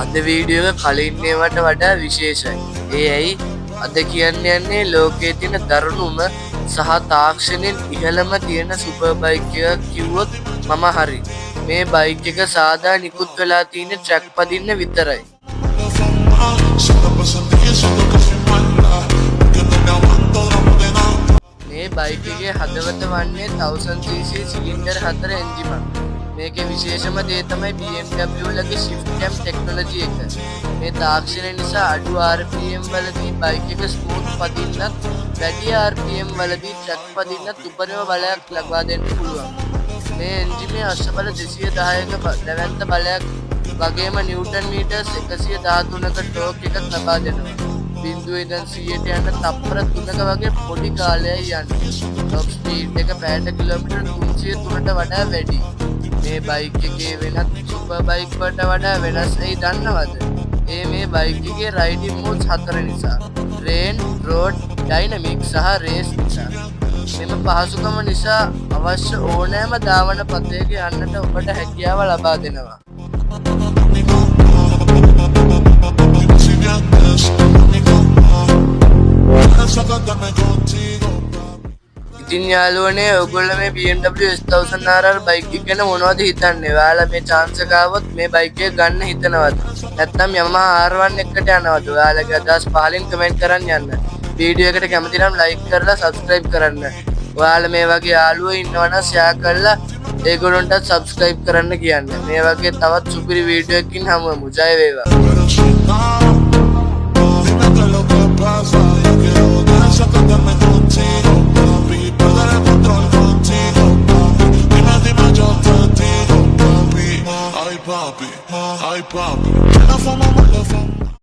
අද වීඩියෝ එක කලින් ඒවාට වඩා විශේෂයි. ඒ ඇයි? අද කියන්න යන්නේ ලෝකයේ තියෙන දරුණුම සහ තාක්ෂණයෙන් ඉහළම තියෙන සුපර් බයික් එකක් කිව්වොත් මම හරි. මේ බයික් එක සාදා නිකුත් වෙලා තියෙන ට්‍රැක් පදින්න විතරයි. මේ බයික් එකේ හදවත වන්නේ 1000cc සිලින්ඩර් 4 එන්ජිමක්. මේකේ විශේෂම දේ තමයි BMW ලගේ shift cam ටෙක්නොලොජි එක. මේ තාක්ෂණය නිසා අඩු RPM වලදී බයික් එක ස්මූත් පදින්නත් වැඩි RPM වලදී ට්‍රැක් පදින්නත් උපරිම බලයක් ලබා දෙන්න පුළුවන්. මේ එන්ජිමේ අශ්වබල 210ක දැවැන්ත බලයක් වගේම නිව්ටන් මීටර්ස් 113ක ටෝක් එකක් ලබා දෙනවා. 0 ඉඳන් 100ට යන තප්පර 3ක වගේ පොඩි කාලයයි යන්නේ. টොප් ස්පීඩ් එක පැයට කිලෝමීටර් 303ට වඩා වැඩි. මේ බයික් එකේ වෙනත් සුපර් බයික් වලට වඩා වෙනස් ඇයි දන්නවද? මේ බයික් එකේ රයිඩින් මෝඩ්ස් 4 නිසා. රේන්, රෝඩ්, ඩයිනමික් සහ රේස් නිසා. මෙම පහසුකම නිසා අවශ්‍ය ඕනෑම ධාවන පථයක යන්නට ඔබට හැකියාව ලබා දෙනවා. ඉතින් යාළුවනේ ඔයගොල්ලෝ මේ BMW S1000RR බයික් එක ගැන මොනවද හිතන්නේ? ඔයාලා මේ chance එක ආවොත් මේ බයික් එක ගන්න හිතනවද? නැත්නම් Yamaha R1 එකට යනවද? ඔයාලගේ අදහස් පහලින් කමෙන්ට් කරන් යන්න. වීඩියෝ එකට කැමති නම් like කරලා subscribe කරන්න. ඔයාලා මේ වගේ යාළුවෝ ඉන්නවා නම් share කරලා ඒගොල්ලන්ටත් subscribe කරන්න කියන්න. මේ වගේ තවත් සුපිරි වීඩියෝ එකකින් හමු වෙමු. ජය වේවා. Ay papi, ay papi.